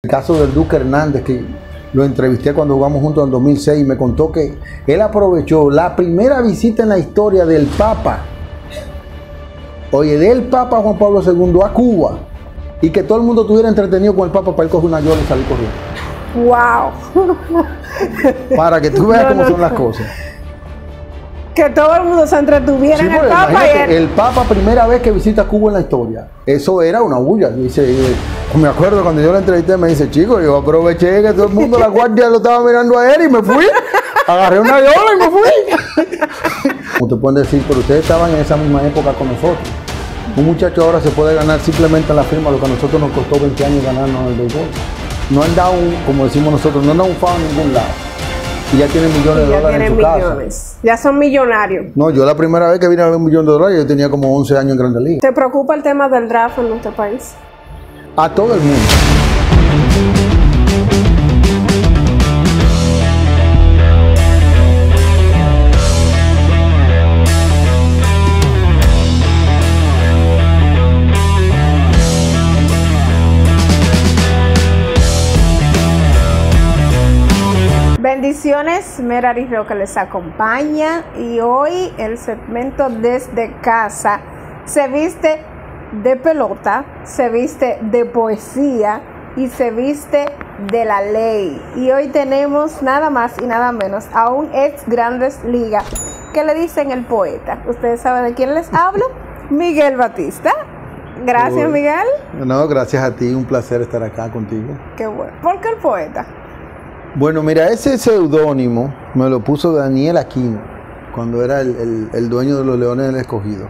El caso del Duque Hernández, que lo entrevisté cuando jugamos juntos en 2006, y me contó que él aprovechó la primera visita en la historia del Papa, del Papa Juan Pablo II a Cuba, y que todo el mundo estuviera entretenido con el Papa para él coger una yola y salir corriendo. ¡Wow! Para que tú veas cómo son las cosas. Que todo el mundo se entretuviera en el Papa. El Papa, primera vez que visita Cuba en la historia, eso era una bulla. Dice, me acuerdo cuando yo la entrevisté, me dice, chico, yo aproveché que todo el mundo, la guardia lo estaba mirando a él y me fui. Agarré una yola y me fui. Como te pueden decir, pero ustedes estaban en esa misma época con nosotros. Un muchacho ahora se puede ganar simplemente en la firma lo que a nosotros nos costó 20 años ganarnos en el béisbol. No han dado, como decimos nosotros, no han dado un FAO en ningún lado. Y ya tienen millones de dólares en su casa. Ya son millonarios. No, yo la primera vez que vine a ver $1.000.000, yo tenía como 11 años en Grandes Ligas. ¿Te preocupa el tema del draft en nuestro país? A todo el mundo. Bendiciones, Merari Roca les acompaña y hoy el segmento Desde Casa se viste de pelota, se viste de poesía y se viste de la ley. Y hoy tenemos nada más y nada menos a un ex Grandes Ligas que le dicen el poeta. ¿Ustedes saben de quién les hablo? Miguel Batista. Gracias, Miguel. No, gracias a ti, un placer estar acá contigo. Qué bueno. ¿Por qué el poeta? Bueno, mira, ese seudónimo me lo puso Daniel Aquino cuando era el dueño de los Leones del Escogido.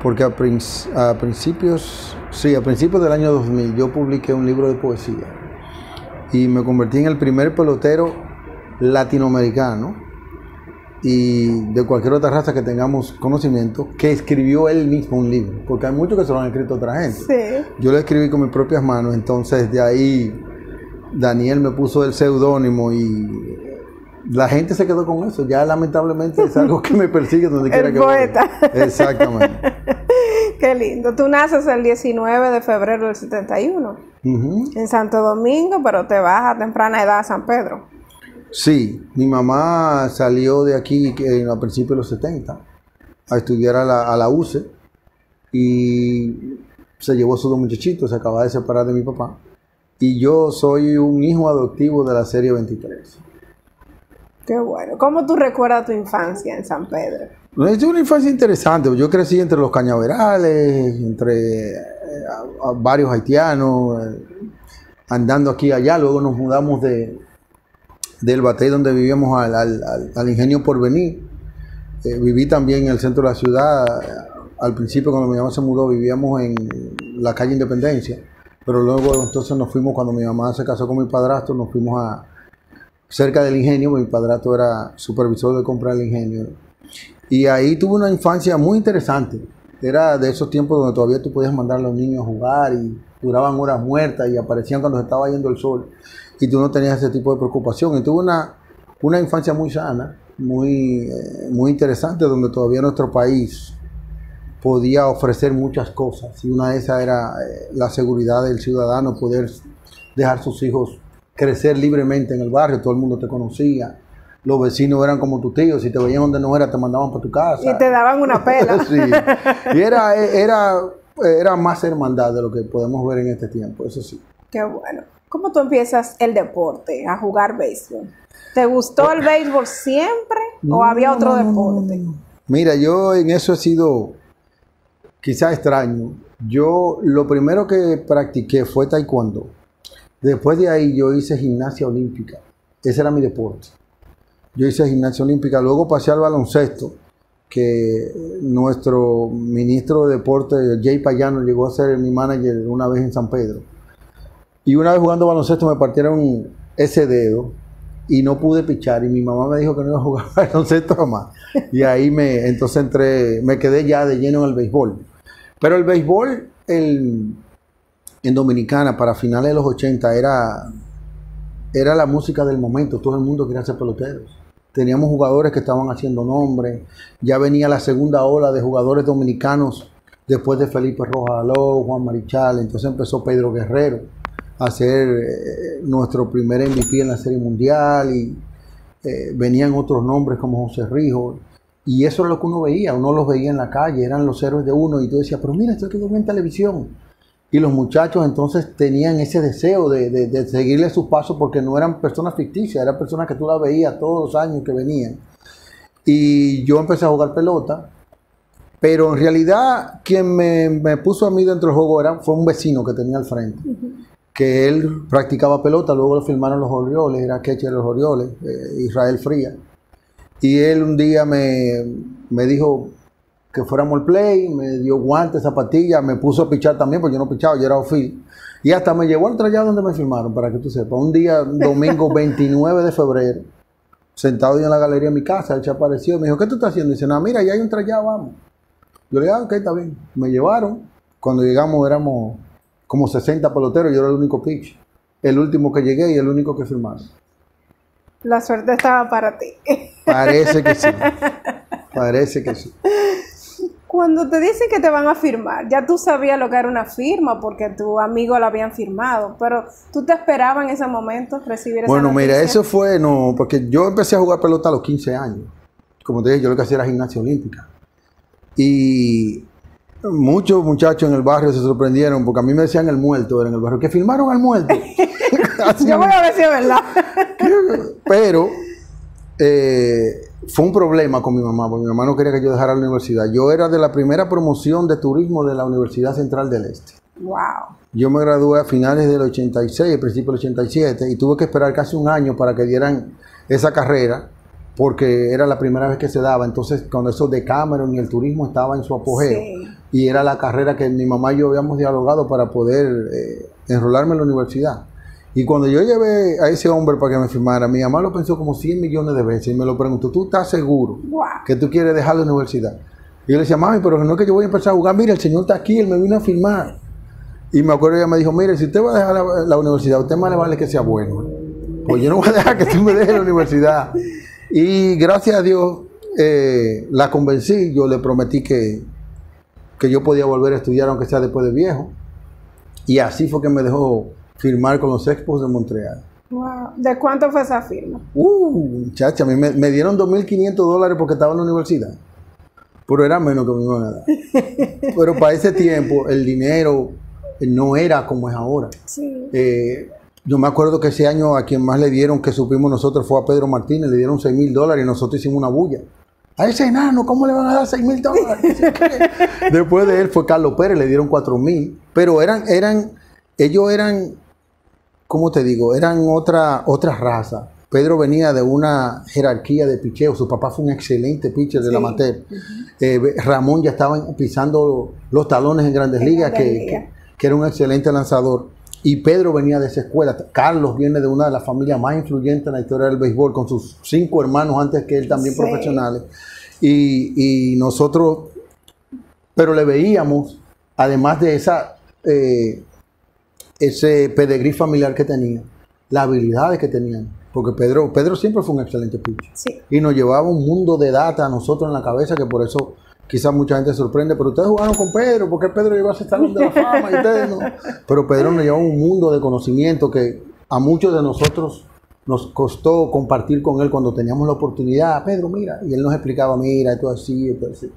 Porque a principios del año 2000 yo publiqué un libro de poesía y me convertí en el primer pelotero latinoamericano y de cualquier otra raza que tengamos conocimiento que escribió él mismo un libro. Porque hay muchos que se lo han escrito otra gente. Sí. Yo lo escribí con mis propias manos, entonces de ahí Daniel me puso el seudónimo y la gente se quedó con eso. Ya lamentablemente es algo que me persigue donde quiera que vaya. El poeta. Exactamente. Qué lindo. Tú naces el 19 de febrero del 71 en Santo Domingo, pero te vas a temprana edad a San Pedro. Sí, mi mamá salió de aquí a principios de los 70 a estudiar a la UCE y se llevó a sus dos muchachitos, se acaba de separar de mi papá. Y yo soy un hijo adoptivo de la serie 23. Qué bueno. ¿Cómo tú recuerdas tu infancia en San Pedro? Es una infancia interesante. Yo crecí entre los cañaverales, entre varios haitianos, andando aquí y allá. Luego nos mudamos del Batey donde vivíamos al Ingenio Porvenir. Viví también en el centro de la ciudad. Al principio, cuando mi mamá se mudó, vivíamos en la calle Independencia. Pero luego entonces nos fuimos, cuando mi mamá se casó con mi padrastro, nos fuimos cerca del Ingenio. Mi padrastro era supervisor de compra del Ingenio. Y ahí tuve una infancia muy interesante. Era de esos tiempos donde todavía tú podías mandar a los niños a jugar y duraban horas muertas y aparecían cuando se estaba yendo el sol. Y tú no tenías ese tipo de preocupación. Y tuve una infancia muy sana, muy interesante, donde todavía nuestro país podía ofrecer muchas cosas, y una de esas era la seguridad del ciudadano, poder dejar sus hijos crecer libremente en el barrio. Todo el mundo te conocía, los vecinos eran como tus tíos, si te veían donde no era te mandaban para tu casa y te daban una pela. Sí. Y era más hermandad de lo que podemos ver en este tiempo, eso sí. Qué bueno. ¿Cómo tú empiezas el deporte, a jugar béisbol? ¿Te gustó el béisbol siempre o había otro deporte? Mira, yo en eso he sido quizá extraño. Yo lo primero que practiqué fue taekwondo. Después de ahí yo hice gimnasia olímpica. Ese era mi deporte. Yo hice gimnasia olímpica. Luego pasé al baloncesto, que nuestro ministro de deporte, Jay Payano, llegó a ser mi manager una vez en San Pedro. Y una vez jugando baloncesto me partieron ese dedo y no pude pichar. Y mi mamá me dijo que no iba a jugar baloncesto jamás. Y ahí entonces me quedé ya de lleno en el béisbol. Pero el béisbol en Dominicana para finales de los 80 era la música del momento. Todo el mundo quería ser peloteros. Teníamos jugadores que estaban haciendo nombre. Ya venía la segunda ola de jugadores dominicanos después de Felipe Rojas Aló, Juan Marichal. Entonces empezó Pedro Guerrero. a ser nuestro primer MVP en la Serie Mundial y venían otros nombres como José Rijo. Y eso era lo que uno los veía en la calle, eran los héroes de uno y tú decías, pero mira, esto es que yo vi en televisión. Y los muchachos entonces tenían ese deseo de seguirle sus pasos porque no eran personas ficticias, eran personas que tú las veías todos los años que venían. Y yo empecé a jugar pelota, pero en realidad quien me puso a mí dentro del juego fue un vecino que tenía al frente, que él practicaba pelota, luego lo firmaron los Orioles, era catcher de los Orioles, Israel Frías. Y él un día me dijo que fuéramos al play, me dio guantes, zapatillas, me puso a pichar también, porque yo no pichaba, yo era outfield. Y hasta me llevó al trayado donde me firmaron, para que tú sepas. Un día, domingo 29 de febrero, sentado yo en la galería de mi casa, él se apareció, me dijo, ¿qué tú estás haciendo? Y dice, no, mira, ya hay un trayado, vamos. Yo le dije, ok, está bien. Me llevaron, cuando llegamos éramos como 60 peloteros, yo era el único pitch. El último que llegué y el único que firmaron. La suerte estaba para ti. Parece que sí. Parece que sí. Cuando te dicen que te van a firmar, ya tú sabías lo que era una firma porque tu amigo lo habían firmado, pero ¿tú te esperabas en ese momento recibir esa Bueno, noticia? mira, eso fue, no, porque yo empecé a jugar pelota a los 15 años. Como te dije, yo lo que hacía era gimnasia olímpica. Y muchos muchachos en el barrio se sorprendieron porque a mí me decían el muerto, era en el barrio, que firmaron al muerto. Yo voy a ver si es verdad. Pero fue un problema con mi mamá, porque mi mamá no quería que yo dejara la universidad. Yo era de la primera promoción de turismo de la Universidad Central del Este. Wow. Yo me gradué a finales del 86, principio del 87, y tuve que esperar casi un año para que dieran esa carrera, porque era la primera vez que se daba. Entonces, cuando eso de Cameron y el turismo estaba en su apogeo, Sí. y era la carrera que mi mamá y yo habíamos dialogado para poder enrolarme en la universidad. Y cuando yo llevé a ese hombre para que me firmara, mi mamá lo pensó como 100 millones de veces y me lo preguntó, ¿tú estás seguro Wow. que tú quieres dejar la universidad? Y yo le decía, mami, pero no es que yo voy a empezar a jugar, mira, el señor está aquí, él me vino a firmar. Y me acuerdo, ella me dijo, mire, si usted va a dejar la universidad, usted más le vale que sea bueno. Pues yo no voy a dejar que tú me dejes la universidad. Y gracias a Dios la convencí, yo le prometí que yo podía volver a estudiar aunque sea después de viejo. Y así fue que me dejó firmar con los Expos de Montreal. Wow. ¿De cuánto fue esa firma? Muchacha, a mí me dieron $2,500 porque estaba en la universidad. Pero era menos que me iban a dar. Pero para ese tiempo el dinero no era como es ahora. Sí. Yo me acuerdo que ese año a quien más le dieron, que supimos nosotros, fue a Pedro Martínez, le dieron $6,000 y nosotros hicimos una bulla. A ese enano, ¿cómo le van a dar $6,000? Después de él fue Carlos Pérez, le dieron $4,000. Pero ellos eran, ¿cómo te digo? Eran otra raza. Pedro venía de una jerarquía de picheo. Su papá fue un excelente pitcher del amateur. Ramón ya estaba pisando los talones en Grandes Ligas, que era un excelente lanzador. Y Pedro venía de esa escuela. Carlos viene de una de las familias más influyentes en la historia del béisbol, con sus 5 hermanos antes que él también profesionales. Y nosotros, pero le veíamos, además de ese pedigrí familiar que tenía, las habilidades que tenían. Porque Pedro siempre fue un excelente pitcher. Sí. Y nos llevaba un mundo de data a nosotros en la cabeza, que por eso quizás mucha gente se sorprende. Pero ustedes jugaron con Pedro, porque Pedro llegó a ese salón de la fama y ustedes no. Pero Pedro nos llevó un mundo de conocimiento que a muchos de nosotros nos costó compartir con él cuando teníamos la oportunidad. Pedro, mira, y él nos explicaba, mira, esto así, esto así.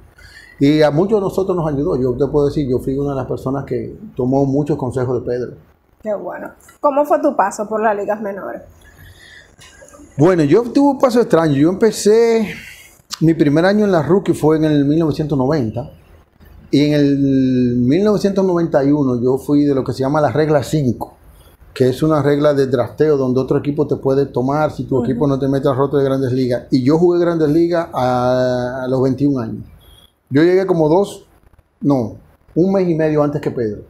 Y a muchos de nosotros nos ayudó. Yo te puedo decir, yo fui una de las personas que tomó muchos consejos de Pedro. Qué bueno. ¿Cómo fue tu paso por las ligas menores? Bueno, yo tuve un paso extraño. Yo empecé, mi primer año en la rookie fue en el 1990. Y en el 1991 yo fui de lo que se llama la regla 5, que es una regla de drafteo donde otro equipo te puede tomar si tu equipo no te mete al roto de Grandes Ligas. Y yo jugué Grandes Ligas a los 21 años. Yo llegué como un mes y medio antes que Pedro.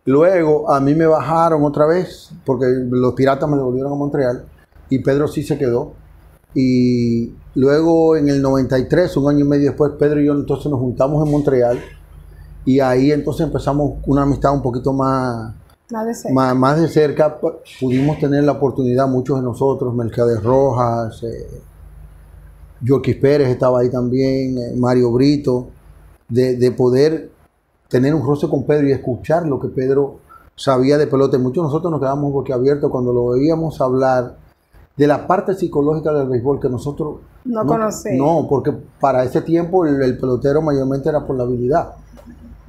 Luego a mí me bajaron otra vez porque los Piratas me devolvieron a Montreal y Pedro sí se quedó. Y luego en el 93, un año y medio después, Pedro y yo entonces nos juntamos en Montreal y ahí entonces empezamos una amistad un poquito más de cerca. Pudimos tener la oportunidad, muchos de nosotros, Mercedes Rojas, Yorkis Pérez estaba ahí también, Mario Brito, de poder tener un roce con Pedro y escuchar lo que Pedro sabía de pelota. Y muchos de nosotros nos quedamos boquiabiertos cuando lo veíamos hablar de la parte psicológica del béisbol que nosotros no conocíamos. No, porque para ese tiempo el pelotero mayormente era por la habilidad.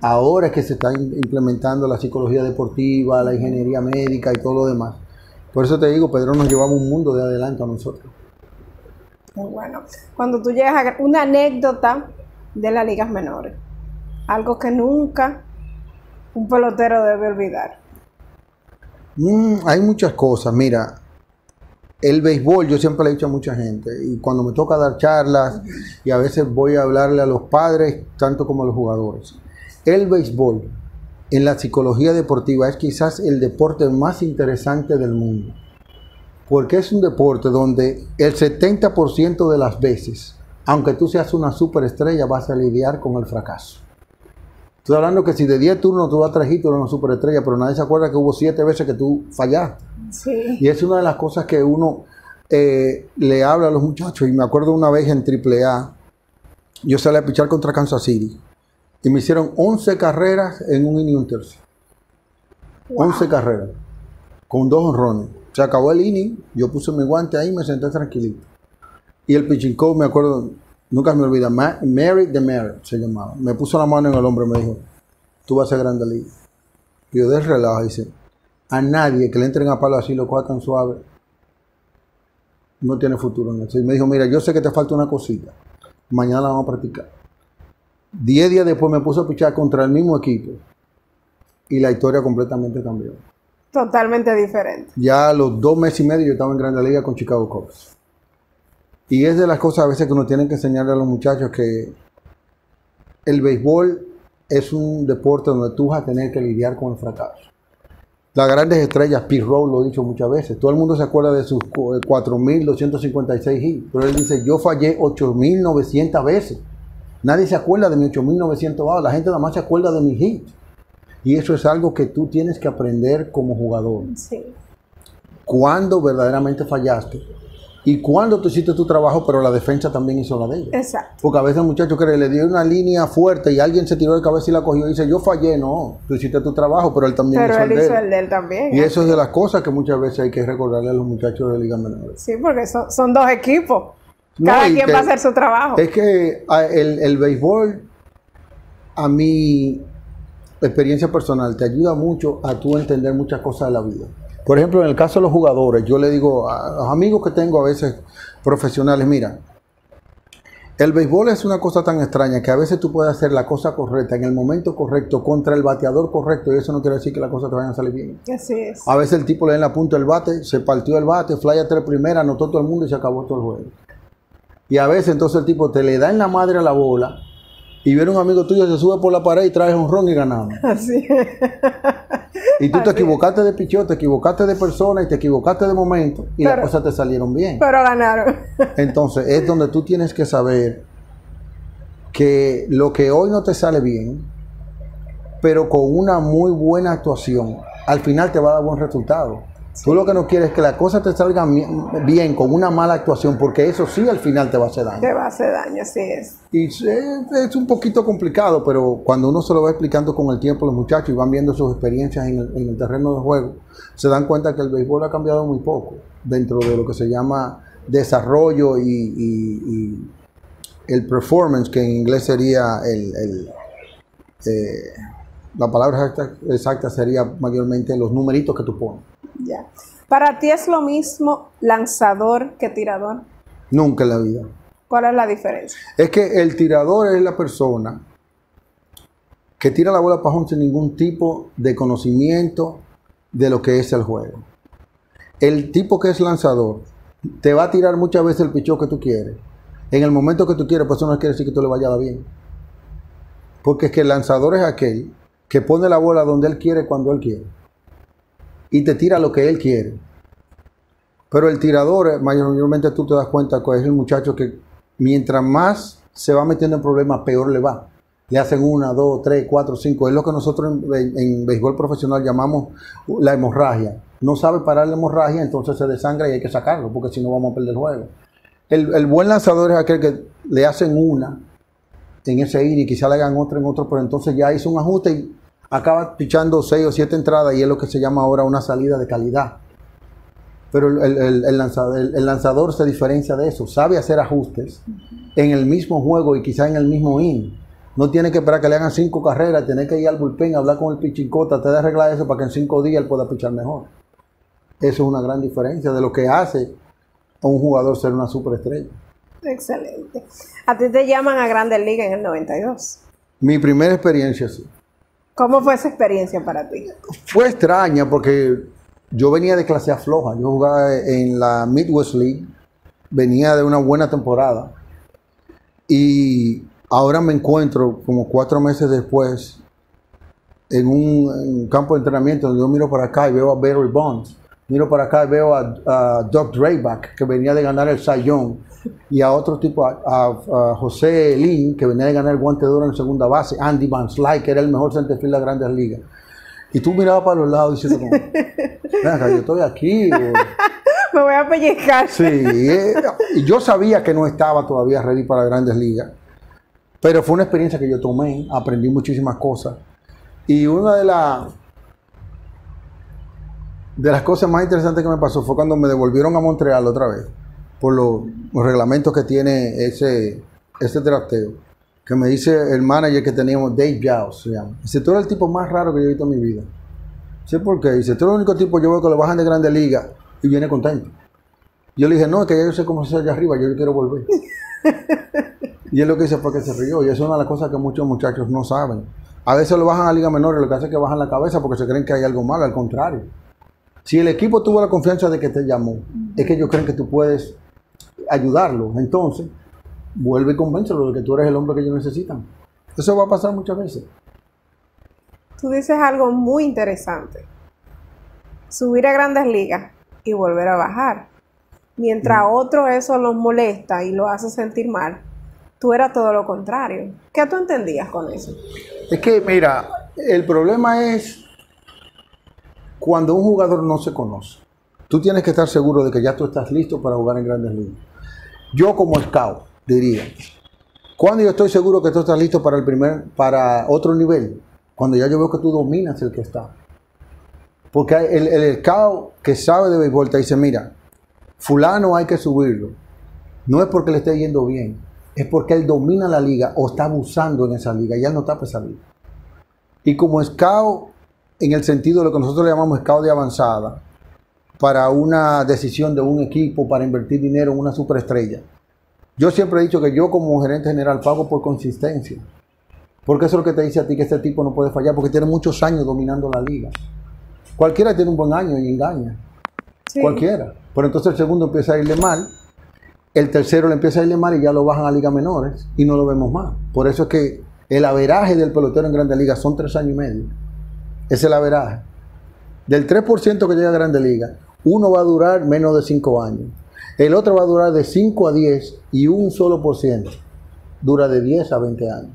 Ahora es que se está implementando la psicología deportiva, la ingeniería médica y todo lo demás. Por eso te digo, Pedro nos llevaba un mundo de adelanto a nosotros. Bueno, cuando tú llegas a una anécdota de las ligas menores, algo que nunca un pelotero debe olvidar. Hay muchas cosas. Mira, el béisbol, yo siempre le he dicho a mucha gente, y cuando me toca dar charlas, y a veces voy a hablarle a los padres, tanto como a los jugadores. El béisbol, en la psicología deportiva, es quizás el deporte más interesante del mundo. Porque es un deporte donde el 70% de las veces, aunque tú seas una superestrella, vas a lidiar con el fracaso. Estoy hablando que si de 10 turnos tú das 3 hits, tú eres una superestrella, pero nadie se acuerda que hubo 7 veces que tú fallaste. Sí. Y es una de las cosas que uno le habla a los muchachos. Y me acuerdo una vez en AAA, yo salí a pichar contra Kansas City y me hicieron 11 carreras en un inning y un tercio. Wow. 11 carreras, con 2 honrones. Se acabó el inning, yo puse mi guante ahí y me senté tranquilito. Y el pitching coach, me acuerdo, nunca me olvida, Mary the Mary se llamaba. Me puso la mano en el hombro y me dijo, tú vas a ser grande liga. Y yo de relajo, dice, a nadie que le entren a palo así, lo coja tan suave, no tiene futuro en eso. Y me dijo, mira, yo sé que te falta una cosita, mañana la vamos a practicar. 10 días después me puso a pichar contra el mismo equipo y la historia completamente cambió. Totalmente diferente. Ya a los 2 meses y medio yo estaba en Grande Liga con Chicago Cubs. Y es de las cosas a veces que uno tiene que enseñarle a los muchachos que el béisbol es un deporte donde tú vas a tener que lidiar con el fracaso. Las grandes estrellas, Pete Rose lo he dicho muchas veces, todo el mundo se acuerda de sus 4.256 hits, pero él dice, yo fallé 8.900 veces. Nadie se acuerda de mis 8.900 balas, la gente nada más se acuerda de mis hits. Y eso es algo que tú tienes que aprender como jugador. Sí. Cuando verdaderamente fallaste y cuando tú hiciste tu trabajo, pero la defensa también hizo la de ella. Exacto. Porque a veces el muchacho que le dio una línea fuerte y alguien se tiró de cabeza y la cogió y dice, yo fallé. No, tú hiciste tu trabajo, pero él también hizo el de él. Pero él hizo el de él también. Y eso es de las cosas que muchas veces hay que recordarle a los muchachos de Liga Menores. Sí, porque son 2 equipos. Cada quien va a hacer su trabajo. Es que el béisbol, a mi experiencia personal, te ayuda mucho a tú entender muchas cosas de la vida. Por ejemplo, en el caso de los jugadores, yo le digo a los amigos que tengo a veces profesionales, mira, el béisbol es una cosa tan extraña que a veces tú puedes hacer la cosa correcta en el momento correcto contra el bateador correcto y eso no quiere decir que las cosas te vayan a salir bien. Así es. A veces el tipo le da en la punta del bate, se partió el bate, fly a 3 primera, anotó todo el mundo y se acabó todo el juego. Y a veces entonces el tipo te le da en la madre a la bola y viene un amigo tuyo, se sube por la pared y trae un ron y ganamos. Así. Y tú te equivocaste de pichón, te equivocaste de persona y te equivocaste de momento y las cosas te salieron bien. Pero ganaron. Entonces es donde tú tienes que saber que lo que hoy no te sale bien, pero con una muy buena actuación, al final te va a dar buen resultado. Sí. Tú lo que no quieres es que las cosas te salgan bien con una mala actuación, porque eso sí al final te va a hacer daño. Te va a hacer daño, así es. Y es un poquito complicado, pero cuando uno se lo va explicando con el tiempo, los muchachos y van viendo sus experiencias en el terreno de juego, se dan cuenta que el béisbol ha cambiado muy poco dentro de lo que se llama desarrollo y el performance, que en inglés sería la palabra exacta sería mayormente los numeritos que tú pones. Ya. ¿Para ti es lo mismo lanzador que tirador? Nunca en la vida. ¿Cuál es la diferencia? Es que el tirador es la persona que tira la bola para home sin ningún tipo de conocimiento de lo que es el juego. El tipo que es lanzador te va a tirar muchas veces el pichón que tú quieres. En el momento que tú quieres, pues eso no quiere decir que tú le vaya a dar bien. Porque es que el lanzador es aquel que pone la bola donde él quiere, cuando él quiere. Y te tira lo que él quiere. Pero el tirador, mayormente tú te das cuenta que es el muchacho que mientras más se va metiendo en problemas, peor le va. Le hacen 1, 2, 3, 4, 5. Es lo que nosotros en béisbol profesional llamamos la hemorragia. No sabe parar la hemorragia, entonces se desangra y hay que sacarlo, porque si no vamos a perder el juego. El buen lanzador es aquel que le hacen una en ese inning, quizá le hagan otra en otro, pero entonces ya hizo un ajuste y acaba pichando 6 o 7 entradas y es lo que se llama ahora una salida de calidad. Pero el lanzador se diferencia de eso, sabe hacer ajustes en el mismo juego y quizá en el mismo inning. No tiene que esperar que le hagan 5 carreras, tiene que ir al bullpen, hablar con el pitching coach, tratar de arreglar eso para que en 5 días él pueda pichar mejor. Eso es una gran diferencia de lo que hace a un jugador ser una superestrella. Excelente. A ti te llaman a Grandes Ligas en el 92. Mi primera experiencia, sí. ¿Cómo fue esa experiencia para ti? Fue extraña porque yo venía de clase A floja. Yo jugaba en la Midwest League, venía de una buena temporada y ahora me encuentro como 4 meses después en un campo de entrenamiento donde yo miro para acá y veo a Barry Bonds, miro para acá y veo a Doug Drabek, que venía de ganar el Cy Young, y a otro tipo, a José Lin, que venía de ganar el Guante de Oro en segunda base, Andy Van Slyke, que era el mejor centerfield de las Grandes Ligas. Y tú mirabas para los lados diciendo como, venga, yo estoy aquí. Me voy a pellizcar. Sí, y yo sabía que no estaba todavía ready para Grandes Ligas, pero fue una experiencia que yo tomé, aprendí muchísimas cosas. Y una de las cosas más interesantes que me pasó fue cuando me devolvieron a Montreal otra vez, por los reglamentos que tiene ese drafteo, que me dice el manager que teníamos, Dave Giles se llama. Dice, tú eres el tipo más raro que yo he visto en mi vida. Dice, ¿por qué? Dice, tú eres el único tipo yo veo que lo bajan de Grandes Ligas y viene contento. Yo le dije, no, es que ya yo sé cómo se hace allá arriba, yo quiero volver. Y él lo que dice fue que se rió, y eso es una de las cosas que muchos muchachos no saben. A veces lo bajan a Liga Menor y lo que hace es que bajan la cabeza porque se creen que hay algo malo, al contrario. Si el equipo tuvo la confianza de que te llamó, es que ellos creen que tú puedes ayudarlo. Entonces, vuelve y convéncelo de que tú eres el hombre que ellos necesitan. Eso va a pasar muchas veces. Tú dices algo muy interesante. Subir a Grandes Ligas y volver a bajar. Mientras a otro eso los molesta y lo hace sentir mal, tú eras todo lo contrario. ¿Qué tú entendías con eso? Es que, mira, el problema es cuando un jugador no se conoce. Tú tienes que estar seguro de que ya tú estás listo para jugar en Grandes Ligas. Yo como scout diría, cuando yo estoy seguro que tú estás listo para otro nivel, cuando ya yo veo que tú dominas el que está. Porque el scout que sabe de béisbol te dice, mira, fulano hay que subirlo. No es porque le esté yendo bien, es porque él domina la liga o está abusando en esa liga, ya no está para esa liga. Y como scout, en el sentido de lo que nosotros le llamamos scout de avanzada, para una decisión de un equipo, para invertir dinero en una superestrella, yo siempre he dicho que yo como gerente general pago por consistencia. Porque eso es lo que te dice a ti que este tipo no puede fallar, porque tiene muchos años dominando la liga. Cualquiera tiene un buen año y engaña. Sí. Cualquiera. Pero entonces el segundo empieza a irle mal, el tercero le empieza a irle mal y ya lo bajan a ligas menores y no lo vemos más. Por eso es que el averaje del pelotero en Grandes Ligas son 3 años y medio. Es el averaje. Del 3% que llega a Grandes Ligas, uno va a durar menos de 5 años. El otro va a durar de 5 a 10 y un solo por ciento dura de 10 a 20 años.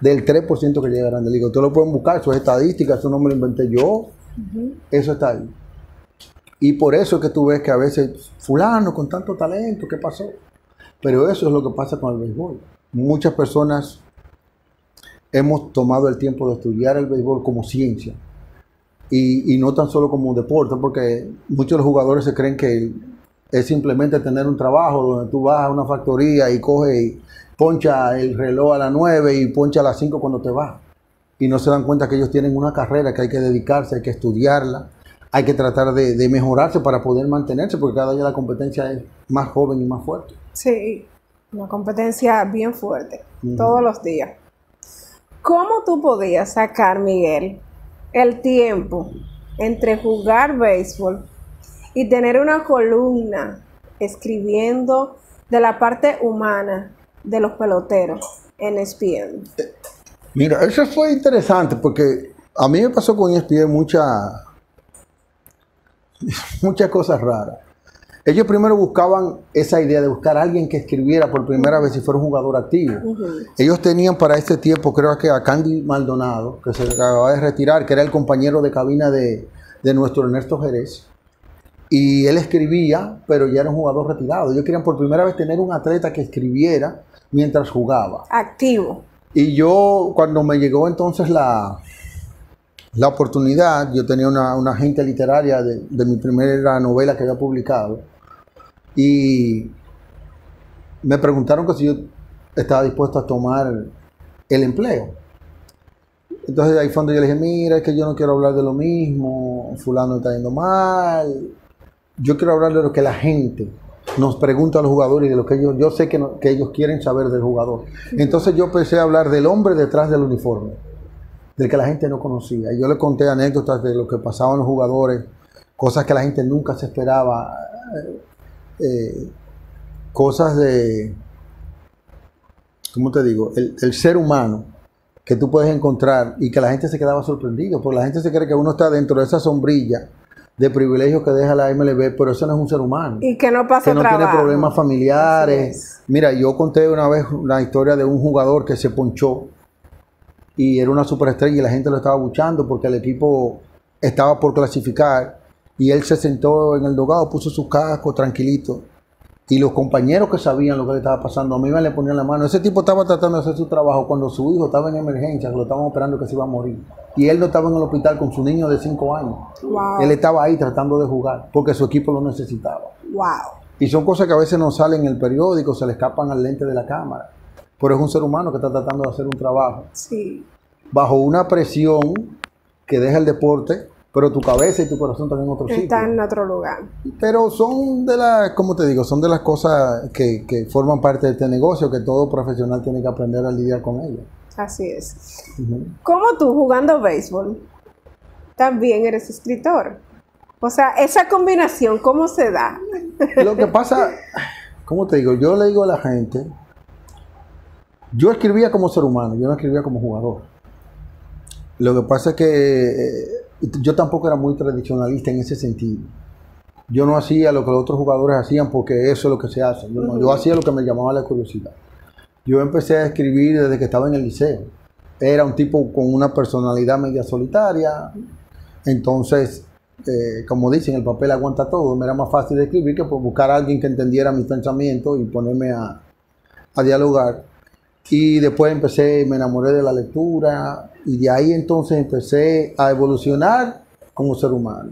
Del 3% que llega a Grandes Ligas. Ustedes lo pueden buscar, eso es estadística, eso no me lo inventé yo. Eso está ahí. Y por eso es que tú ves que a veces, fulano con tanto talento, ¿qué pasó? Pero eso es lo que pasa con el béisbol. Muchas personas hemos tomado el tiempo de estudiar el béisbol como ciencia. Y no tan solo como un deporte, porque muchos de los jugadores se creen que es simplemente tener un trabajo donde tú vas a una factoría y coges y poncha el reloj a las 9 y poncha a las 5 cuando te vas. Y no se dan cuenta que ellos tienen una carrera que hay que dedicarse, hay que estudiarla, hay que tratar de mejorarse para poder mantenerse, porque cada día la competencia es más joven y más fuerte. Sí, una competencia bien fuerte, todos los días. ¿Cómo tú podías sacar, Miguel, el tiempo entre jugar béisbol y tener una columna escribiendo de la parte humana de los peloteros en ESPN? Mira, eso fue interesante porque a mí me pasó con ESPN muchas cosas raras. Ellos primero buscaban esa idea de buscar a alguien que escribiera por primera vez si fuera un jugador activo. Ellos tenían para este tiempo, creo que a Candy Maldonado, que se acababa de retirar, que era el compañero de cabina de nuestro Ernesto Jerez. Y él escribía, pero ya era un jugador retirado. Ellos querían por primera vez tener un atleta que escribiera mientras jugaba. Activo. Y yo, cuando me llegó entonces la oportunidad, yo tenía una agente literaria de mi primera novela que había publicado, y me preguntaron que si yo estaba dispuesto a tomar el empleo. Entonces ahí fue donde yo le dije, mira, es que yo no quiero hablar de lo mismo, fulano está yendo mal, yo quiero hablar de lo que la gente nos pregunta a los jugadores y de lo que yo sé que ellos quieren saber del jugador. Entonces yo empecé a hablar del hombre detrás del uniforme, del que la gente no conocía. Y yo le conté anécdotas de lo que pasaban los jugadores, cosas que la gente nunca se esperaba, cosas de, ¿cómo te digo? El ser humano que tú puedes encontrar y que la gente se quedaba sorprendido, porque la gente se cree que uno está dentro de esa sombrilla de privilegios que deja la MLB, pero eso no es un ser humano. Y que no pasa trabajo. Que no tiene problemas familiares. Mira, yo conté una vez la historia de un jugador que se ponchó y era una superestrella y la gente lo estaba buchando porque el equipo estaba por clasificar y él se sentó en el dogado, puso su casco tranquilito. Y los compañeros que sabían lo que le estaba pasando, a mí me le ponían la mano. Ese tipo estaba tratando de hacer su trabajo cuando su hijo estaba en emergencia, que lo estaban operando, que se iba a morir. Y él no estaba en el hospital con su niño de 5 años. Wow. Él estaba ahí tratando de jugar, porque su equipo lo necesitaba. Wow. Y son cosas que a veces no salen en el periódico, se le escapan al lente de la cámara. Pero es un ser humano que está tratando de hacer un trabajo. Sí. Bajo una presión que deja el deporte, pero tu cabeza y tu corazón están en otro sitio. Están en otro lugar. Pero son de las, ¿cómo te digo? Son de las cosas que forman parte de este negocio, que todo profesional tiene que aprender a lidiar con ellas. Así es. ¿Cómo tú, jugando béisbol, también eres escritor? O sea, esa combinación, ¿cómo se da? Lo que pasa, ¿cómo te digo? Yo le digo a la gente, yo escribía como ser humano, yo no escribía como jugador. Lo que pasa es que yo tampoco era muy tradicionalista en ese sentido. Yo no hacía lo que los otros jugadores hacían porque eso es lo que se hace. Yo hacía lo que me llamaba la curiosidad. Yo empecé a escribir desde que estaba en el liceo. Era un tipo con una personalidad media solitaria. Entonces, como dicen, el papel aguanta todo. Me era más fácil de escribir que por buscar a alguien que entendiera mis pensamientos y ponerme a dialogar. Y después me enamoré de la lectura y de ahí entonces empecé a evolucionar como ser humano.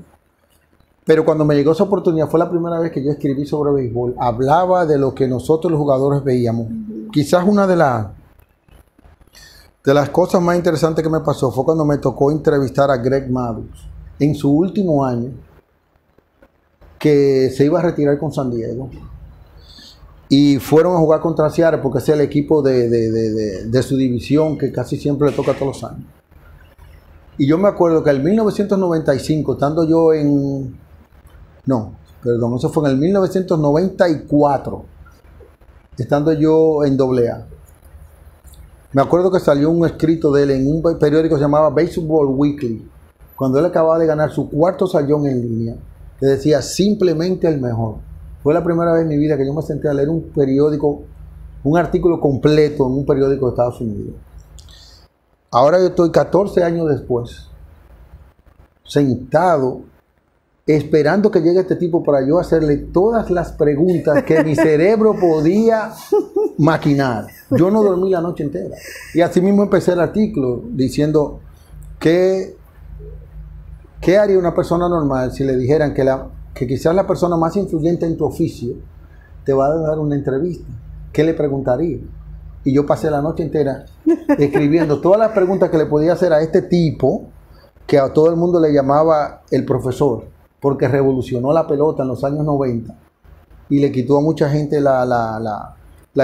Pero cuando me llegó esa oportunidad, fue la primera vez que yo escribí sobre béisbol. Hablaba de lo que nosotros los jugadores veíamos. Quizás una de las cosas más interesantes que me pasó fue cuando me tocó entrevistar a Greg Maddux en su último año, que se iba a retirar con San Diego. Y fueron a jugar contra Seattle porque ese es el equipo de su división que casi siempre le toca todos los años. Y yo me acuerdo que en 1995, estando yo eso fue en el 1994, estando yo en AA. Me acuerdo que salió un escrito de él en un periódico que se llamaba Baseball Weekly, cuando él acababa de ganar su 4º sayón en línea, que decía simplemente el mejor. Fue la primera vez en mi vida que yo me senté a leer un periódico, un artículo completo en un periódico de Estados Unidos. Ahora yo estoy 14 años después, sentado, esperando que llegue este tipo para yo hacerle todas las preguntas que mi cerebro podía maquinar. Yo no dormí la noche entera. Y así mismo empecé el artículo diciendo ¿qué haría una persona normal si le dijeran que quizás la persona más influyente en tu oficio te va a dar una entrevista? ¿Qué le preguntaría? Y yo pasé la noche entera escribiendo todas las preguntas que le podía hacer a este tipo, que a todo el mundo le llamaba el profesor, porque revolucionó la pelota en los años 90 y le quitó a mucha gente la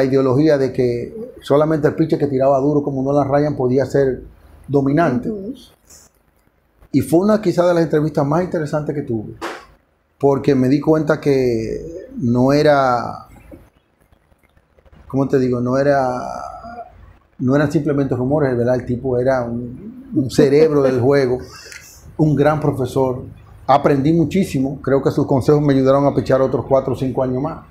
ideología de que solamente el pitcher que tiraba duro como Nolan Ryan podía ser dominante. Y fue una quizás de las entrevistas más interesantes que tuve, porque me di cuenta que no era, ¿cómo te digo? No eran simplemente rumores, ¿verdad? El tipo era un cerebro del juego, un gran profesor. Aprendí muchísimo, creo que sus consejos me ayudaron a pichar otros 4 o 5 años más,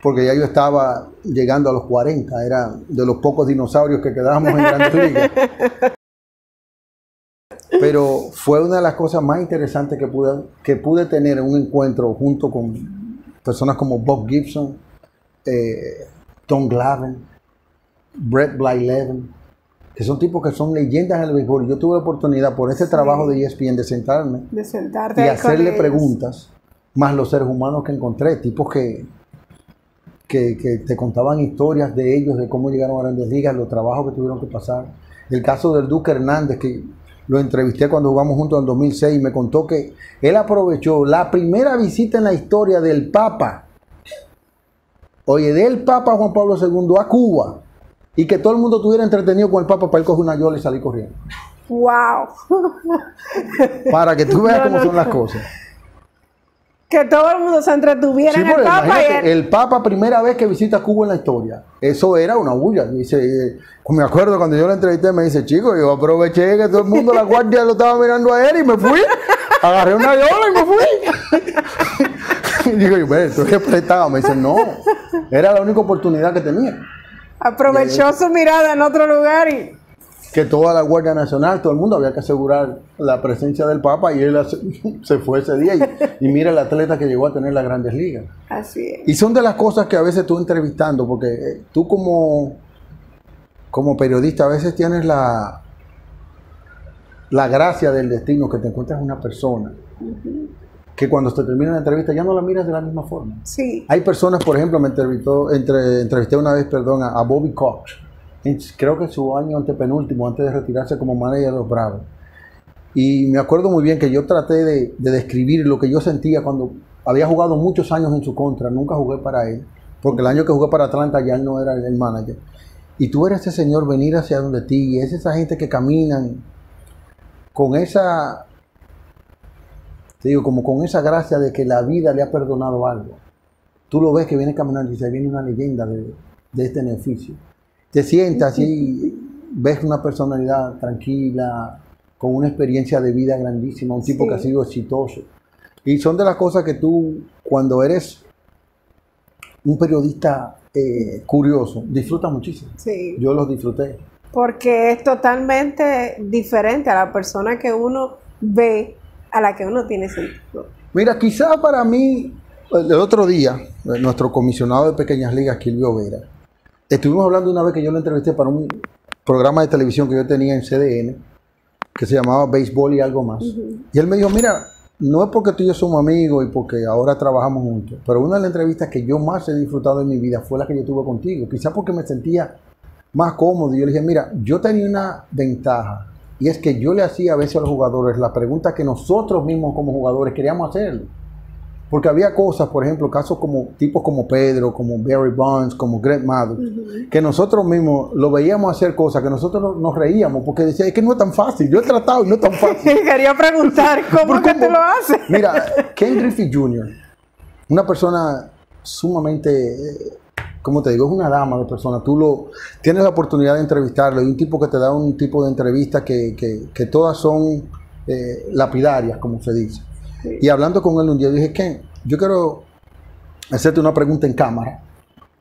porque ya yo estaba llegando a los 40, era de los pocos dinosaurios que quedábamos en Grandes Ligas. Pero fue una de las cosas más interesantes que pude tener en un encuentro junto con personas como Bob Gibson, Tom Glavine, Brett Blyleven, que son tipos que son leyendas en el béisbol. Yo tuve la oportunidad por ese trabajo de ESPN de sentarme de sentarte y ahí con hacerle ellos. preguntas, más los seres humanos que encontré, tipos que te contaban historias de ellos, de cómo llegaron a Grandes Ligas, los trabajos que tuvieron que pasar. El caso del Duque Hernández, que lo entrevisté cuando jugamos juntos en el 2006, y me contó que él aprovechó la primera visita en la historia del Papa, del Papa Juan Pablo II a Cuba, y que todo el mundo estuviera entretenido con el Papa para él coger una yola y salir corriendo. ¡Wow! Para que tú veas cómo son las cosas. Que todo el mundo se entretuviera en el Papa. Imagínate, el Papa, primera vez que visita Cuba en la historia. Eso era una bulla. Dice, me acuerdo cuando yo lo entrevisté, me dice, chico, yo aproveché que todo el mundo, la guardia lo estaba mirando a él y me fui. Agarré una yola y me fui. Y digo, yo, esto es prestado. Me dice, no, era la única oportunidad que tenía. Aprovechó su mirada en otro lugar y... Que toda la Guardia Nacional, todo el mundo había que asegurar la presencia del Papa, y él se fue ese día y mira el atleta que llegó a tener las Grandes Ligas. Así es. Y son de las cosas que a veces tú entrevistando, porque tú como periodista a veces tienes la gracia del destino, que te encuentras una persona que cuando se termina la entrevista ya no la miras de la misma forma. Sí. Hay personas, por ejemplo, entrevisté una vez, a Bobby Cox. Creo que su año antepenúltimo, antes de retirarse como manager de los Bravos. Y me acuerdo muy bien que yo traté de describir lo que yo sentía cuando había jugado muchos años en su contra. Nunca jugué para él, porque el año que jugué para Atlanta ya él no era el manager. Y tú eres ese señor venir hacia donde ti, y es esa gente que caminan con esa, te digo, como con esa gracia de que la vida le ha perdonado algo. Tú lo ves que viene caminando y dice, viene una leyenda de este neoficio. Te sientas y ves una personalidad tranquila, con una experiencia de vida grandísima, un tipo que ha sido exitoso. Y son de las cosas que tú, cuando eres un periodista curioso, disfrutas muchísimo. Sí. Yo los disfruté. Porque es totalmente diferente a la persona que uno ve, a la que uno tiene sentido. Mira, quizá para mí, el otro día, nuestro comisionado de Pequeñas Ligas, Kilvio Vera, estuvimos hablando una vez que yo lo entrevisté para un programa de televisión que yo tenía en CDN, que se llamaba Béisbol y algo más. Y él me dijo, mira, no es porque tú y yo somos amigos y porque ahora trabajamos juntos, pero una de las entrevistas que yo más he disfrutado en mi vida fue la que yo tuve contigo, quizás porque me sentía más cómodo. Y yo le dije, mira, yo tenía una ventaja, y es que yo le hacía a veces a los jugadores las preguntas que nosotros mismos como jugadores queríamos hacerle. Porque había cosas, por ejemplo, casos como tipos como Pedro, como Barry Bonds, como Greg Maddux, que nosotros mismos lo veíamos hacer cosas que nosotros nos reíamos, porque decía, es que no es tan fácil, yo he tratado y no es tan fácil. Quería preguntar, ¿cómo que te lo haces? Mira, Ken Griffey Jr., una persona sumamente, como te digo, es una dama de persona. Tú tienes la oportunidad de entrevistarlo, y un tipo que te da un tipo de entrevista que todas son lapidarias, como se dice. Y hablando con él un día, dije, Ken, yo quiero hacerte una pregunta en cámara,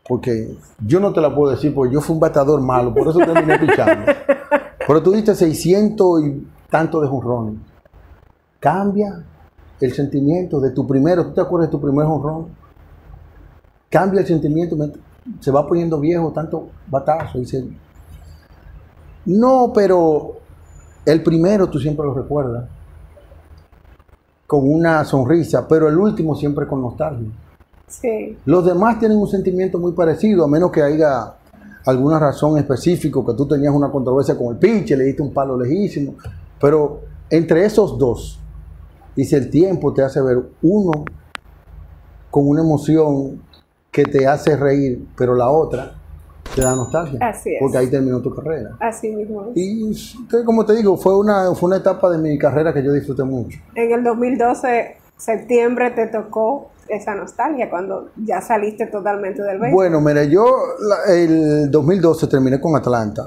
porque yo no te la puedo decir, porque yo fui un bateador malo, por eso terminé pichando. Pero tú diste 600 y tanto de jonrones. Cambia el sentimiento de tu primero, ¿tú te acuerdas de tu primer jonrón? Cambia el sentimiento, se va poniendo viejo, tanto batazo. Dice, no, pero el primero tú siempre lo recuerdas con una sonrisa, pero el último siempre con nostalgia. Sí. Los demás tienen un sentimiento muy parecido, a menos que haya alguna razón específica, que tú tenías una controversia con el pitcher, le diste un palo lejísimo, pero entre esos dos, dice, el tiempo te hace ver uno con una emoción que te hace reír, pero la otra te da nostalgia. Así es. Porque ahí terminó tu carrera. Así mismo es. Y como te digo, fue una etapa de mi carrera que yo disfruté mucho. En el 2012, septiembre, te tocó esa nostalgia cuando ya saliste totalmente del béisbol. Bueno, mira, yo el 2012 terminé con Atlanta.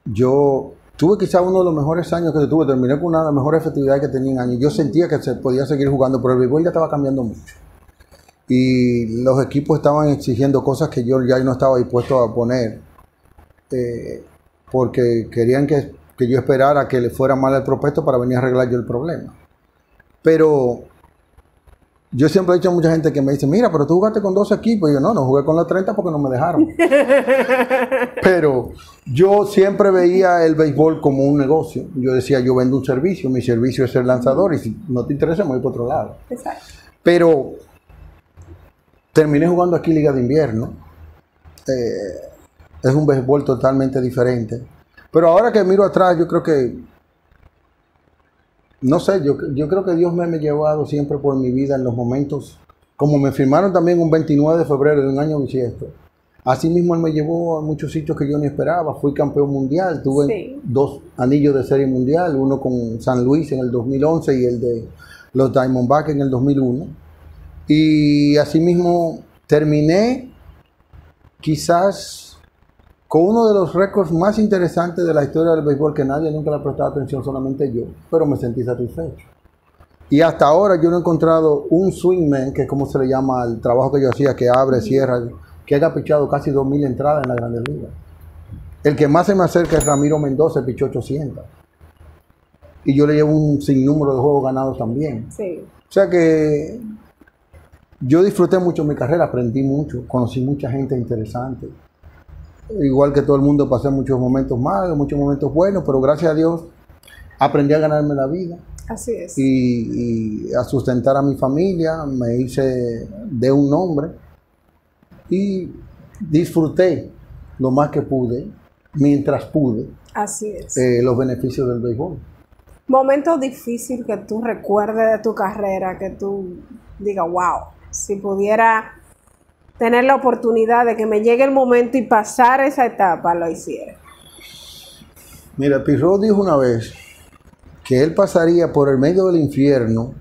Yo tuve quizás uno de los mejores años que tuve. Terminé con una de las mejores efectividades que tenía en años. Yo sentía que se podía seguir jugando, pero el béisbol ya estaba cambiando mucho. Y los equipos estaban exigiendo cosas que yo ya no estaba dispuesto a poner, porque querían que yo esperara que le fuera mal el prospecto para venir a arreglar yo el problema. Pero yo siempre he dicho a mucha gente que me dice, mira, pero tú jugaste con 12 equipos. Y yo, no jugué con los 30 porque no me dejaron. Pero yo siempre veía el béisbol como un negocio. Yo decía, yo vendo un servicio, mi servicio es ser lanzador y si no te interesa, me voy por otro lado. Exacto. Pero terminé jugando aquí Liga de Invierno. Es un béisbol totalmente diferente. Pero ahora que miro atrás, yo creo que, no sé, yo creo que Dios me ha llevado siempre por mi vida en los momentos, como me firmaron también un 29 de febrero de un año bisiesto. Así mismo Él me llevó a muchos sitios que yo ni esperaba. Fui campeón mundial, tuve 2 anillos de serie mundial, uno con San Luis en el 2011 y el de los Diamondbacks en el 2001. Y así mismo terminé quizás con uno de los récords más interesantes de la historia del béisbol, que nadie nunca le ha prestado atención, solamente yo, pero me sentí satisfecho. Y hasta ahora yo no he encontrado un swingman, que es como se le llama al trabajo que yo hacía, que abre, cierra, que haya pichado casi 2.000 entradas en la Grandes Ligas. El que más se me acerca es Ramiro Mendoza, pichó 800. Y yo le llevo un sinnúmero de juegos ganados también. Sí. O sea que yo disfruté mucho mi carrera, aprendí mucho, conocí mucha gente interesante. Igual que todo el mundo pasé muchos momentos malos, muchos momentos buenos, pero gracias a Dios aprendí a ganarme la vida. Así es. Y a sustentar a mi familia, me hice de un nombre y disfruté lo más que pude, mientras pude, Así es. los beneficios del béisbol. Momento difícil que tú recuerdes de tu carrera, que tú digas, wow, si pudiera tener la oportunidad de que me llegue el momento y pasar esa etapa, lo hiciera. Mira, Pirro dijo una vez que él pasaría por el medio del infierno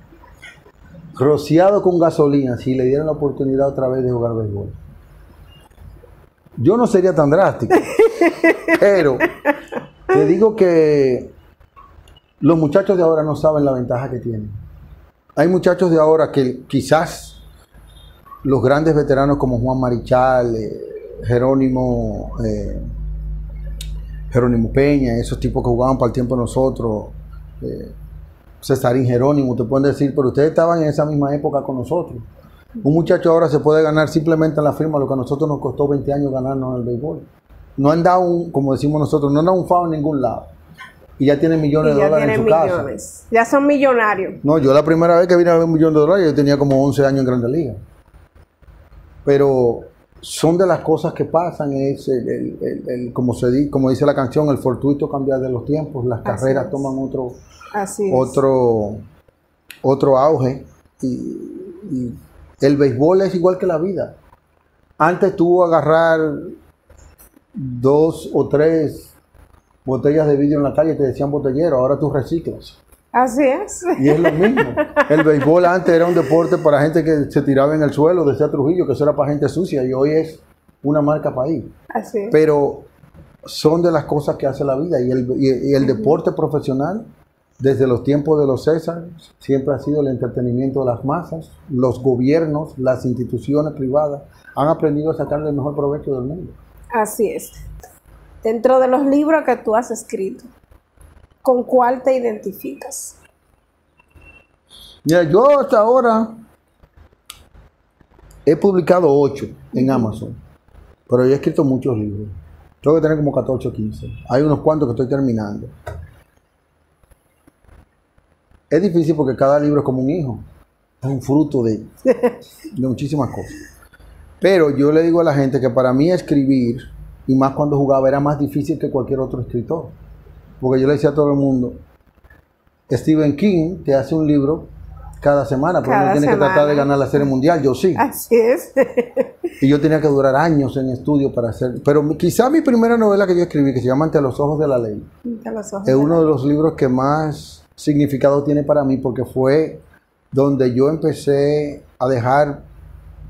rociado con gasolina si le dieran la oportunidad otra vez de jugar béisbol. Yo no sería tan drástico, pero te digo que los muchachos de ahora no saben la ventaja que tienen. Hay muchachos de ahora que quizás los grandes veteranos como Juan Marichal, Jerónimo Peña, esos tipos que jugaban para el tiempo de nosotros, Cesarín Jerónimo, te pueden decir, pero ustedes estaban en esa misma época con nosotros. Un muchacho ahora se puede ganar simplemente en la firma lo que a nosotros nos costó 20 años ganarnos en el béisbol. No han dado como decimos nosotros, no han dado un FAO en ningún lado. Y ya tienen millones de dólares en su casa. Ya son millonarios. No, yo la primera vez que vine a ver $1.000.000, yo tenía como 11 años en Grandes Ligas. Pero son de las cosas que pasan, es como dice la canción, el fortuito cambiar de los tiempos, las carreras toman otro auge y el béisbol es igual que la vida. Antes tú agarrar 2 o 3 botellas de vidrio en la calle te decían botellero, ahora tú reciclas. Así es. Y es lo mismo. El béisbol antes era un deporte para gente que se tiraba en el suelo, decía Trujillo, que eso era para gente sucia, y hoy es una marca país. Así es. Pero son de las cosas que hace la vida, y el deporte profesional, desde los tiempos de los César, siempre ha sido el entretenimiento de las masas. Los gobiernos, las instituciones privadas han aprendido a sacarle el mejor provecho del mundo. Así es. Dentro de los libros que tú has escrito, ¿con cuál te identificas? Mira, yo hasta ahora he publicado 8 en Amazon, pero yo he escrito muchos libros. Tengo que tener como 14 o 15. Hay unos cuantos que estoy terminando. Es difícil porque cada libro es como un hijo. Es un fruto de muchísimas cosas. Pero yo le digo a la gente que para mí escribir, y más cuando jugaba, era más difícil que cualquier otro escritor. Porque yo le decía a todo el mundo, Stephen King te hace un libro cada semana, pero no tiene que tratar de ganar la Serie Mundial, yo sí. Así es. Y yo tenía que durar años en estudio para hacer. Pero quizá mi primera novela que yo escribí, que se llama Ante los ojos de la ley, es uno de los libros que más significado tiene para mí, porque fue donde yo empecé a dejar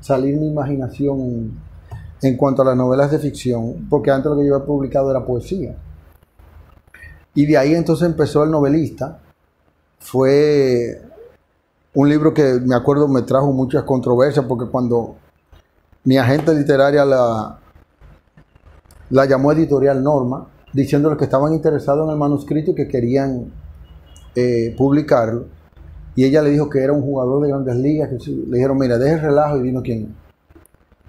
salir mi imaginación en cuanto a las novelas de ficción, porque antes lo que yo había publicado era poesía. Y de ahí entonces empezó El novelista. Fue un libro que me acuerdo me trajo muchas controversias, porque cuando mi agente literaria la llamó Editorial Norma, diciéndole que estaban interesados en el manuscrito y que querían publicarlo, y ella le dijo que era un jugador de Grandes Ligas, que le dijeron, mira, deje el relajo y vino quién es.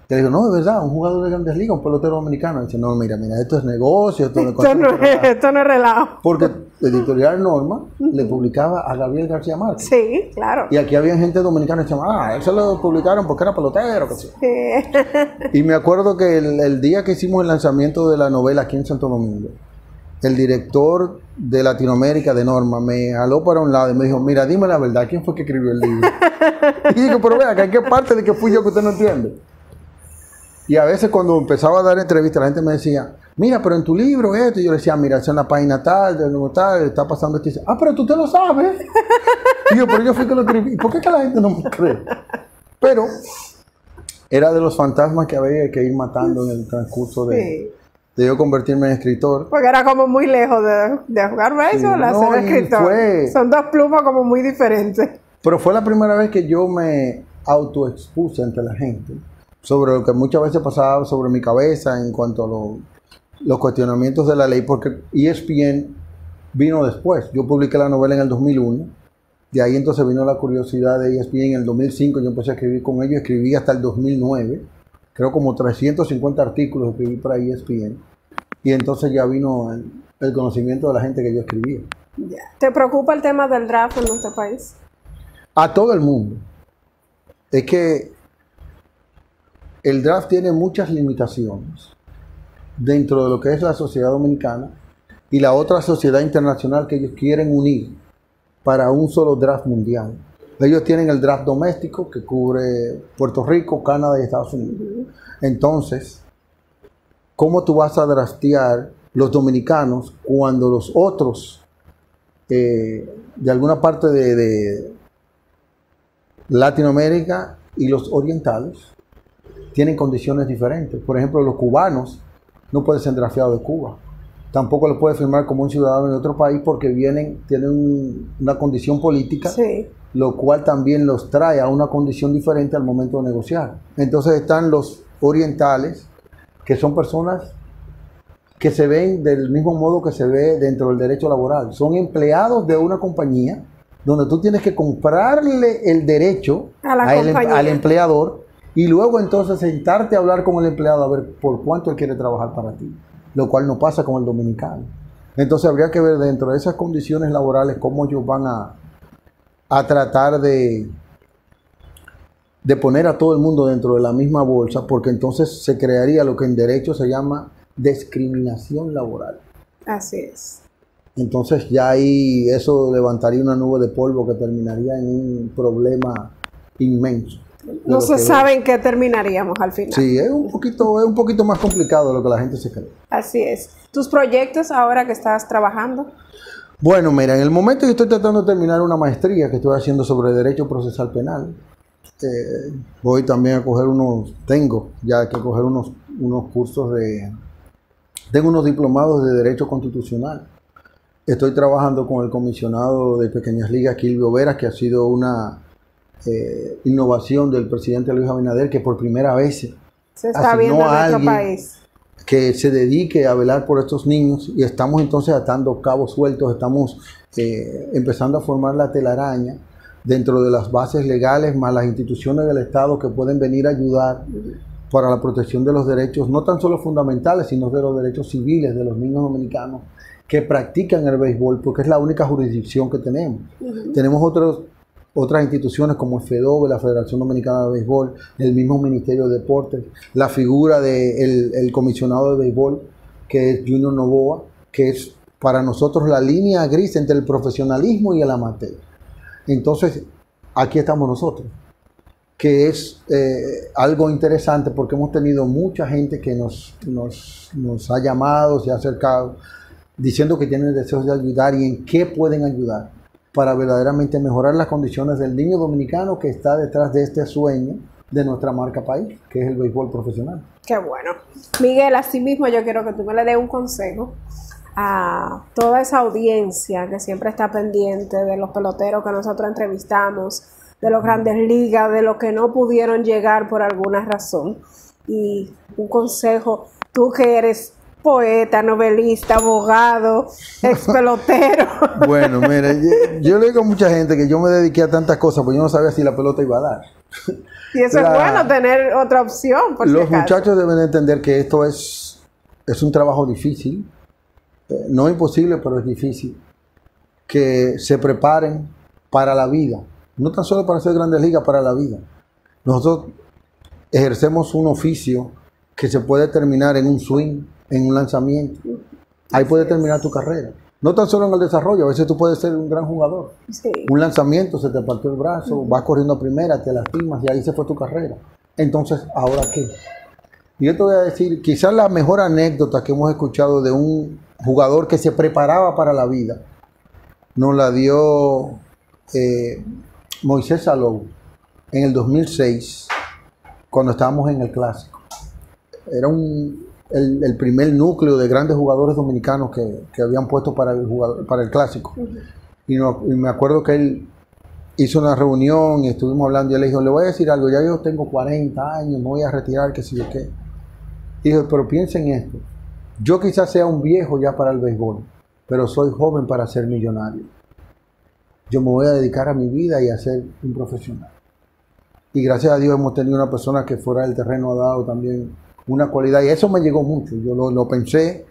Y le dijo, no, es verdad, un jugador de Grandes Ligas, un pelotero dominicano. Y dice, no, mira, esto es negocio, esto no es relajo. Porque Editorial Norma le publicaba a Gabriel García Márquez. Sí, claro. Y aquí había gente dominicana que decía, él se lo publicaron porque era pelotero, que sí. Y me acuerdo que el día que hicimos el lanzamiento de la novela aquí en Santo Domingo, el director de Latinoamérica de Norma me jaló para un lado y me dijo, mira, dime la verdad, ¿quién fue que escribió el libro? Y digo, pero vea, ¿qué parte de que fui yo que usted no entiende? Y a veces cuando empezaba a dar entrevistas, la gente me decía, mira, pero en tu libro esto, y yo le decía, mira, eso en la página tal, está pasando esto, y dice, pero tú te lo sabes. Y yo, pero yo fui que lo escribí. ¿Por qué que la gente no me cree? Pero era de los fantasmas que había que ir matando en el transcurso de yo convertirme en escritor. Porque era como muy lejos de jugar béisbol a ser escritor. Son dos plumas como muy diferentes. Pero fue la primera vez que yo me autoexpuse ante la gente sobre lo que muchas veces pasaba sobre mi cabeza en cuanto a los cuestionamientos de la ley, porque ESPN vino después. Yo publiqué la novela en el 2001, de ahí entonces vino la curiosidad de ESPN en el 2005, yo empecé a escribir con ellos, escribí hasta el 2009, creo como 350 artículos escribí para ESPN, y entonces ya vino el conocimiento de la gente que yo escribía. ¿Te preocupa el tema del draft en nuestro país? A todo el mundo. Es que el draft tiene muchas limitaciones dentro de lo que es la sociedad dominicana y la otra sociedad internacional que ellos quieren unir para un solo draft mundial. Ellos tienen el draft doméstico que cubre Puerto Rico, Canadá y Estados Unidos. Entonces, ¿cómo tú vas a draftear los dominicanos cuando los otros de alguna parte de Latinoamérica y los orientales tienen condiciones diferentes? Por ejemplo, los cubanos no pueden ser drafteados de Cuba. Tampoco lo puede firmar como un ciudadano de otro país porque tienen una condición política, lo cual también los trae a una condición diferente al momento de negociar. Entonces están los orientales, que son personas que se ven del mismo modo que se ve dentro del derecho laboral. Son empleados de una compañía donde tú tienes que comprarle el derecho al empleador y luego entonces sentarte a hablar con el empleado a ver por cuánto él quiere trabajar para ti, lo cual no pasa con el dominicano. Entonces habría que ver dentro de esas condiciones laborales cómo ellos van a tratar de poner a todo el mundo dentro de la misma bolsa, porque entonces se crearía lo que en derecho se llama discriminación laboral. Así es. Entonces ya ahí eso levantaría una nube de polvo que terminaría en un problema inmenso. No se sabe en qué terminaríamos al final. Sí, es un poquito más complicado de lo que la gente se cree. Así es. ¿Tus proyectos ahora que estás trabajando? Bueno, mira, en el momento yo estoy tratando de terminar una maestría que estoy haciendo sobre Derecho Procesal Penal. Voy también a coger tengo ya que coger unos cursos tengo unos diplomados de Derecho Constitucional. Estoy trabajando con el comisionado de Pequeñas Ligas, Kilvio Veras, que ha sido una innovación del presidente Luis Abinader, que por primera vez se está viendo en nuestro país que se dedique a velar por estos niños, y estamos entonces atando cabos sueltos, estamos empezando a formar la telaraña dentro de las bases legales más las instituciones del Estado que pueden venir a ayudar para la protección de los derechos, no tan solo fundamentales, sino de los derechos civiles de los niños dominicanos que practican el béisbol, porque es la única jurisdicción que tenemos. Tenemos otras instituciones como el FEDOBE, la Federación Dominicana de Béisbol, el mismo Ministerio de Deportes, la figura del comisionado de béisbol, que es Junior Novoa, que es para nosotros la línea gris entre el profesionalismo y el amateur. Entonces, aquí estamos nosotros, que es algo interesante porque hemos tenido mucha gente que nos ha llamado, se ha acercado, diciendo que tienen deseos de ayudar y en qué pueden ayudar para verdaderamente mejorar las condiciones del niño dominicano que está detrás de este sueño de nuestra marca país, que es el béisbol profesional. Qué bueno. Miguel, así mismo yo quiero que tú me le des un consejo a toda esa audiencia que siempre está pendiente de los peloteros que nosotros entrevistamos, de los Grandes Ligas, de los que no pudieron llegar por alguna razón. Y un consejo, tú que eres poeta, novelista, abogado, ex pelotero. Bueno, mira, yo le digo a mucha gente que yo me dediqué a tantas cosas, porque yo no sabía si la pelota iba a dar. Y eso es bueno, tener otra opción. Por los si acaso. muchachos deben entender que esto es un trabajo difícil, no imposible, pero es difícil. Que se preparen para la vida, no tan solo para hacer grandes ligas, para la vida. Nosotros ejercemos un oficio que se puede terminar en un swing, en un lanzamiento. Ahí puede terminar tu carrera. No tan solo en el desarrollo, a veces tú puedes ser un gran jugador. Sí. Un lanzamiento, se te partió el brazo, vas corriendo a primera, te lastimas y ahí se fue tu carrera. Entonces, ¿ahora qué? Y yo te voy a decir, quizás la mejor anécdota que hemos escuchado de un jugador que se preparaba para la vida, nos la dio Moisés Salou en el 2006, cuando estábamos en el Clásico. Era el primer núcleo de grandes jugadores dominicanos que habían puesto para el Clásico. Y me acuerdo que él hizo una reunión y estuvimos hablando y él le dijo, le voy a decir algo, ya yo tengo 40 años, me voy a retirar, qué sé yo qué. Y dijo, pero piensen en esto, yo quizás sea un viejo ya para el béisbol, pero soy joven para ser millonario. Yo me voy a dedicar a mi vida y a ser un profesional. Y gracias a Dios hemos tenido una persona que fuera del terreno ha dado también una cualidad. Y eso me llegó mucho. Yo lo pensé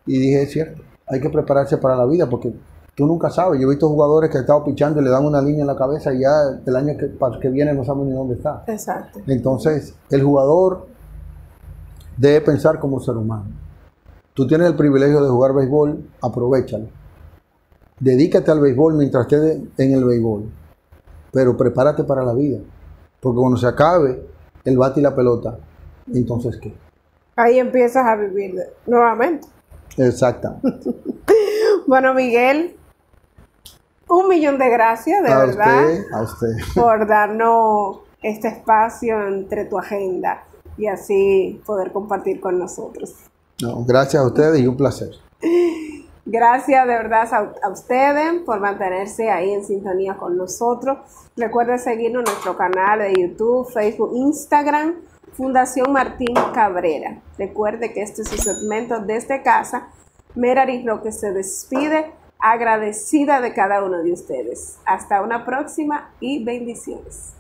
y dije, es cierto, hay que prepararse para la vida porque tú nunca sabes. Yo he visto jugadores que han estado pichando y le dan una línea en la cabeza y ya el año que viene no saben ni dónde está. Exacto. Entonces, el jugador debe pensar como ser humano. Tú tienes el privilegio de jugar béisbol, aprovéchalo. Dedícate al béisbol mientras estés en el béisbol, pero prepárate para la vida, porque cuando se acabe el bate y la pelota, entonces ¿qué? Ahí empiezas a vivir nuevamente. Exactamente. Bueno, Miguel, 1.000.000 de gracias, de verdad, a usted. por darnos este espacio entre tu agenda y así poder compartir con nosotros. No, gracias a ustedes y un placer. Gracias de verdad a ustedes por mantenerse ahí en sintonía con nosotros. Recuerden seguirnos en nuestro canal de YouTube, Facebook, Instagram, Fundación Martín Cabrera. Recuerde que este es su segmento desde casa. Merari Roque se despide, agradecida de cada uno de ustedes. Hasta una próxima y bendiciones.